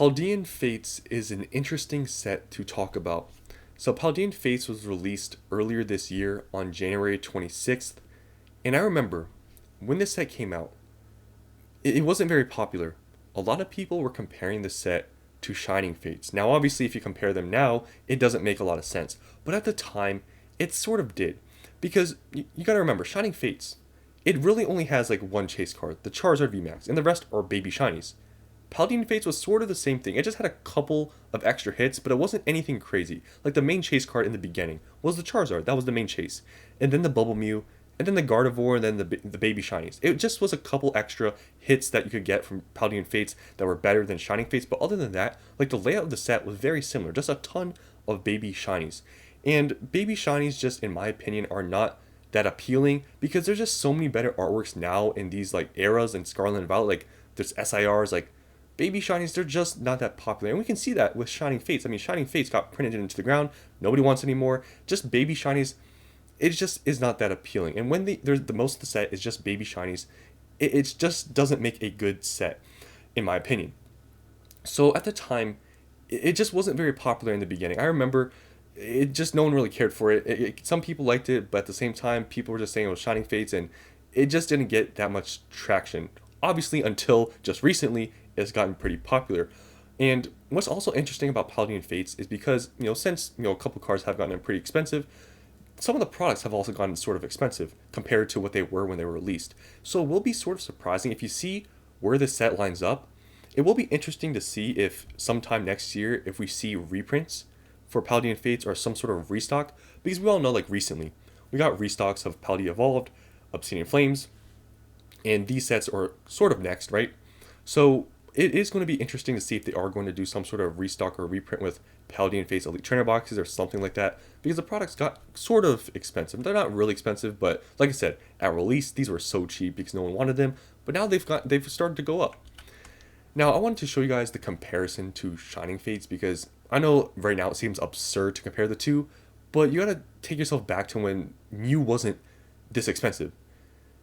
Paldean Fates is an interesting set to talk about. So, Paldean Fates was released earlier this year on January 26th, and I remember when this set came out, it wasn't very popular. A lot of people were comparing the set to Shining Fates. Now, obviously, if you compare them now, it doesn't make a lot of sense, but at the time, it sort of did. Because you gotta remember, Shining Fates, it really only has like one chase card, the Charizard VMAX, and the rest are baby shinies. Paldean Fates was sort of the same thing. It just had a couple of extra hits, but it wasn't anything crazy. Like the main chase card in the beginning was the Charizard. That was the main chase. And then the Bubble Mew, and then the Gardevoir, and then the baby shinies. It just was a couple extra hits that you could get from Paldean Fates that were better than Shining Fates. But other than that, like the layout of the set was very similar. Just a ton of baby shinies. And baby shinies, just in my opinion, are not that appealing because there's just so many better artworks now in these like eras in Scarlet and Violet. Like there's SIRs, like baby shinies, they're just not that popular. And we can see that with Shining Fates. I mean, Shining Fates got printed into the ground. Nobody wants anymore. Just baby shinies, it just is not that appealing. And when there's the most of the set is just baby shinies, it just doesn't make a good set, in my opinion. So at the time, it just wasn't very popular in the beginning. I remember it just no one really cared for it. Some people liked it, but at the same time, people were just saying it was Shining Fates, and it just didn't get that much traction. Obviously, until just recently, it's gotten pretty popular. And what's also interesting about Paldean Fates is because, since, a couple cards have gotten pretty expensive, some of the products have also gotten sort of expensive compared to what they were when they were released. So it will be sort of surprising if you see where the set lines up. It will be interesting to see if sometime next year, if we see reprints for Paldean Fates or some sort of restock, because we all know, like recently, we got restocks of Paldea Evolved, Obsidian Flames, and these sets are sort of next, right? So it is going to be interesting to see if they are going to do some sort of restock or reprint with Paldean Fates Elite Trainer boxes or something like that, because the products got sort of expensive. They're not really expensive, but like I said, at release these were so cheap because no one wanted them, but now they've started to go up. Now I wanted to show you guys the comparison to Shining Fates because I know right now it seems absurd to compare the two, but you gotta take yourself back to when Mew wasn't this expensive.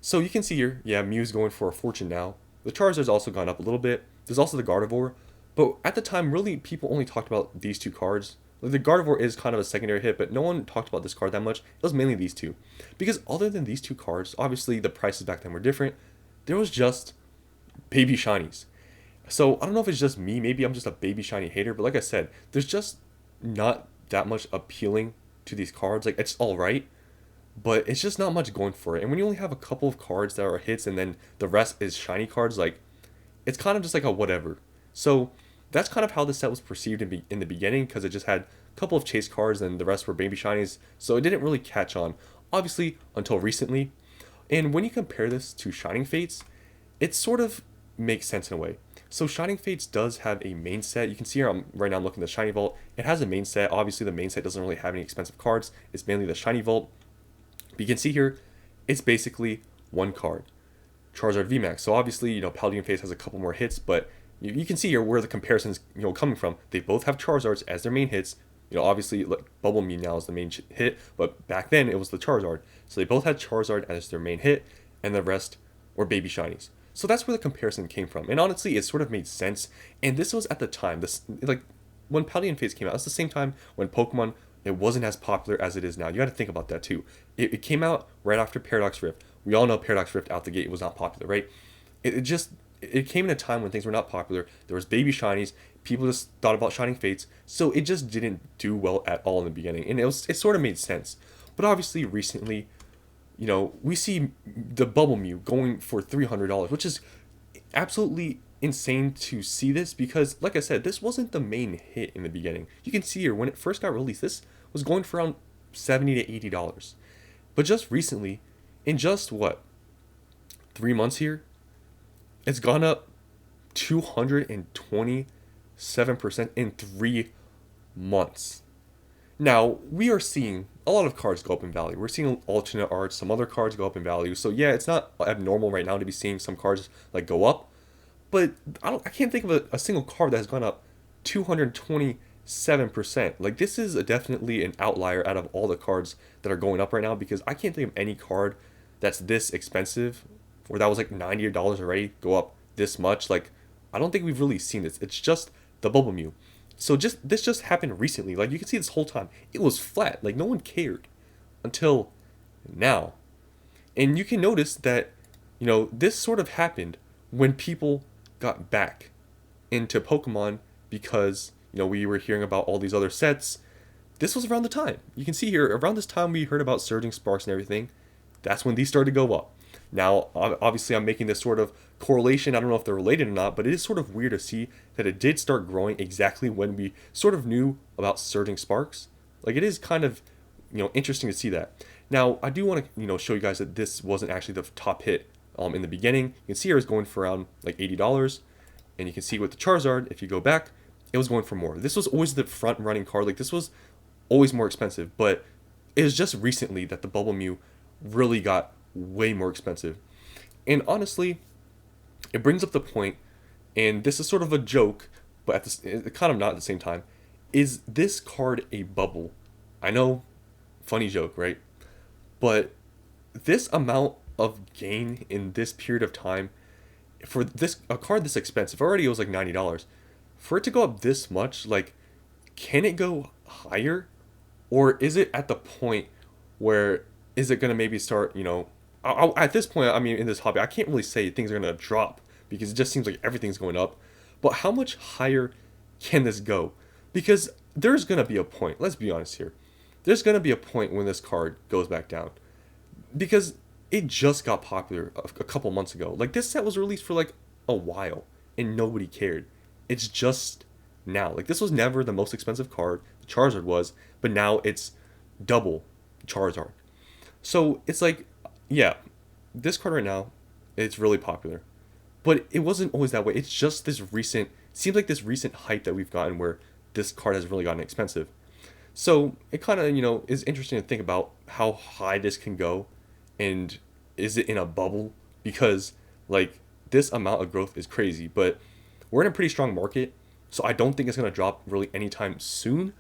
So you can see here, yeah, Mew's going for a fortune now. The Charizard's also gone up a little bit. There's also the Gardevoir, but at the time, really, people only talked about these two cards. Like the Gardevoir is kind of a secondary hit, but no one talked about this card that much. It was mainly these two. Because other than these two cards, obviously the prices back then were different. There was just baby shinies. So I don't know if it's just me, maybe I'm just a baby shiny hater, but like I said, there's just not that much appealing to these cards. Like it's alright, but it's just not much going for it. And when you only have a couple of cards that are hits and then the rest is shiny cards, like it's kind of just like a whatever. So that's kind of how the set was perceived in the beginning, because it just had a couple of chase cards and the rest were baby shinies. So it didn't really catch on, obviously, until recently. And when you compare this to Shining Fates, it sort of makes sense in a way. So Shining Fates does have a main set. You can see here, right now I'm looking at the Shiny Vault. It has a main set. Obviously, the main set doesn't really have any expensive cards. It's mainly the Shiny Vault. But you can see here, it's basically one card, Charizard VMAX. So obviously, Paldean Fates has a couple more hits, but you can see here where the comparison's coming from. They both have Charizards as their main hits. Obviously, like, Bubble Mew now is the main hit, but back then it was the Charizard. So they both had Charizard as their main hit, and the rest were baby shinies. So that's where the comparison came from. And honestly, it sort of made sense. And this was at the time, when Paldean Fates came out, it's the same time when Pokemon, it wasn't as popular as it is now. You got to think about that too. It came out right after Paradox Rift. We all know Paradox Rift out the gate was not popular, right? It came in a time when things were not popular. There was baby shinies. People just thought about Shining Fates. So it just didn't do well at all in the beginning. And it sort of made sense. But obviously recently, we see the Bubble Mew going for $300, which is absolutely insane to see this because, like I said, this wasn't the main hit in the beginning. You can see here, when it first got released, this was going for around $70 to $80. But just recently, in just, 3 months here, it's gone up 227% in 3 months. Now, we are seeing a lot of cards go up in value. We're seeing alternate art, some other cards go up in value. So yeah, it's not abnormal right now to be seeing some cards like go up. But I can't think of a single card that has gone up 227%. Like this is definitely an outlier out of all the cards that are going up right now, because I can't think of any card that's this expensive, or that was like $90 already, go up this much. Like I don't think we've really seen this. It's just the Bubble Mew. So this just happened recently. Like you can see this whole time, it was flat. Like no one cared until now. And you can notice that, this sort of happened when people got back into Pokemon because, we were hearing about all these other sets. This was around the time. You can see here, around this time we heard about Surging Sparks and everything. That's when these started to go up. Now, obviously, I'm making this sort of correlation. I don't know if they're related or not, but it is sort of weird to see that it did start growing exactly when we sort of knew about Surging Sparks. Like, it is kind of, interesting to see that. Now, I do want to, show you guys that this wasn't actually the top hit in the beginning. You can see here it's going for around like $80. And you can see with the Charizard, if you go back, it was going for more. This was always the front running card. Like, this was always more expensive, but it was just recently that the Bubble Mew really got way more expensive. And honestly, it brings up the point, and this is sort of a joke, but kind of not at the same time. Is this card a bubble? I know, funny joke, right? But this amount of gain in this period of time for a card this expensive, already it was like $90. For it to go up this much, like, can it go higher? Or is it at the point where is it going to maybe start, at this point, I mean, in this hobby, I can't really say things are going to drop because it just seems like everything's going up. But how much higher can this go? Because there's going to be a point, let's be honest here. There's going to be a point when this card goes back down. Because it just got popular a couple months ago. Like, this set was released for like a while and nobody cared. It's just now. Like, this was never the most expensive card. The Charizard was, but now it's double Charizard. So it's like, yeah, this card right now, it's really popular. But it wasn't always that way. It's just seems like this recent hype that we've gotten where this card has really gotten expensive. So it kind of, is interesting to think about how high this can go. And is it in a bubble? Because, like, this amount of growth is crazy. But we're in a pretty strong market. So I don't think it's going to drop really anytime soon.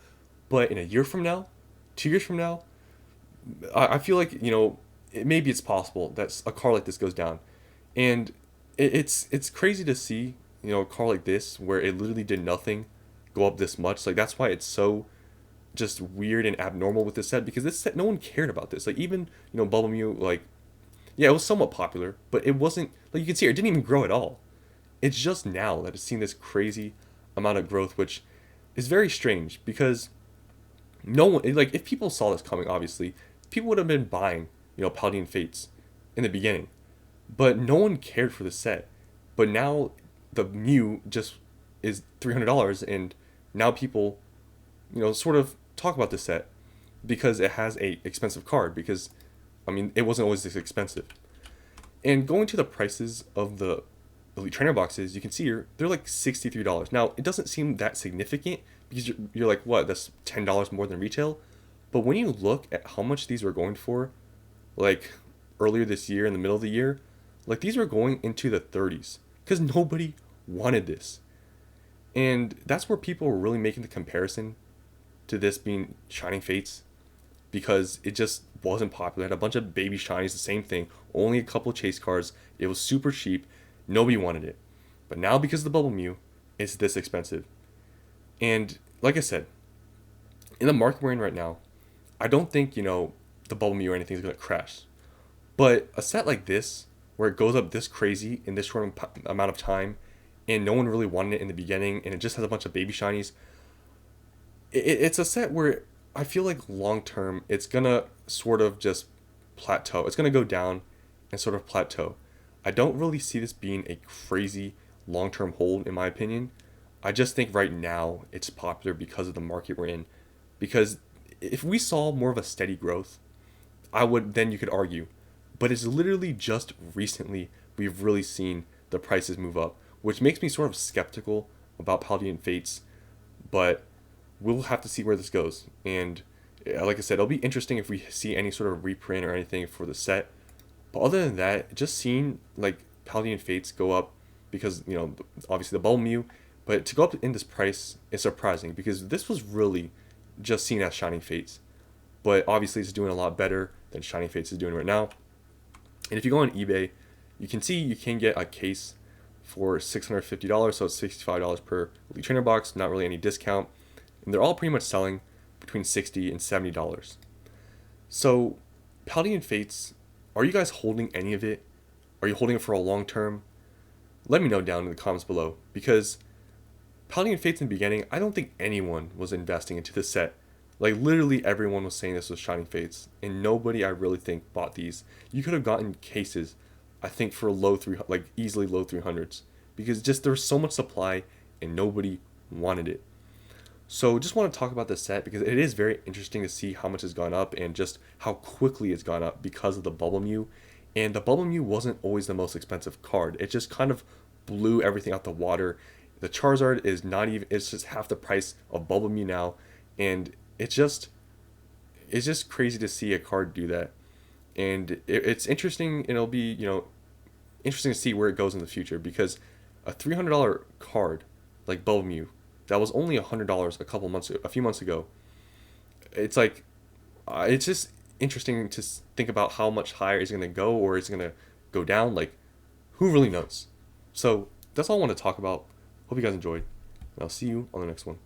But in a year from now, 2 years from now, I feel like, maybe it's possible that a car like this goes down. And it's crazy to see, a car like this where it literally did nothing go up this much. Like, that's why it's so just weird and abnormal with this set, because this set, no one cared about this. Like, even, Bubble Mew, like, yeah, it was somewhat popular, but it wasn't, like, you can see here, it didn't even grow at all. It's just now that it's seen this crazy amount of growth, which is very strange, because no one, like, if people saw this coming, obviously, people would have been buying, Paldean Fates in the beginning, but no one cared for the set. But now the Mew just is $300, and now people, sort of talk about the set because it has a expensive card, because I mean, it wasn't always this expensive. And going to the prices of the Elite Trainer boxes, you can see here they're like $63. Now, it doesn't seem that significant because you're like, what, that's $10 more than retail? But when you look at how much these were going for, like earlier this year, in the middle of the year, like, these were going into the 30s because nobody wanted this. And that's where people were really making the comparison to this being Shining Fates, because it just wasn't popular. It had a bunch of baby shinies, the same thing, only a couple chase cards. It was super cheap. Nobody wanted it. But now, because of the Bubble Mew, it's this expensive. And like I said, in the market we're in right now, I don't think, the Bubble Mew or anything is going to crash. But a set like this, where it goes up this crazy in this short amount of time, and no one really wanted it in the beginning, and it just has a bunch of baby shinies, it's a set where I feel like long term it's gonna sort of just plateau. It's gonna go down and sort of plateau. I don't really see this being a crazy long term hold, in my opinion. I just think right now it's popular because of the market we're in. Because if we saw more of a steady growth, then you could argue. But it's literally just recently we've really seen the prices move up, which makes me sort of skeptical about Paldean Fates. But we'll have to see where this goes. And like I said, it'll be interesting if we see any sort of reprint or anything for the set. But other than that, just seeing like Paldean Fates go up, because, obviously the Bubble Mew, but to go up in this price is surprising, because this was really just seen as Shining Fates. But obviously it's doing a lot better than Shining Fates is doing right now. And if you go on eBay, you can see you can get a case for $650, so it's $65 per Elite Trainer box, not really any discount. And they're all pretty much selling between $60 and $70. So, Paldean Fates, are you guys holding any of it? Are you holding it for a long term? Let me know down in the comments below, because Paldean Fates in the beginning, I don't think anyone was investing into this set. Like, literally everyone was saying this was Shining Fates, and nobody, I really think, bought these. You could have gotten cases, I think, for easily low 300s, because just there was so much supply and nobody wanted it. So just want to talk about this set because it is very interesting to see how much has gone up and just how quickly it's gone up because of the Bubble Mew. And the Bubble Mew wasn't always the most expensive card. It just kind of blew everything out the water. The Charizard is not even, it's just half the price of Bubble Mew now. And it's just crazy to see a card do that. And it's interesting, and it'll be, interesting to see where it goes in the future, because a $300 card like Bubble Mew that was only $100 a few months ago. It's like, it's just interesting to think about how much higher is it going to go, or is it going to go down? Like, who really knows? So that's all I want to talk about. Hope you guys enjoyed, and I'll see you on the next one.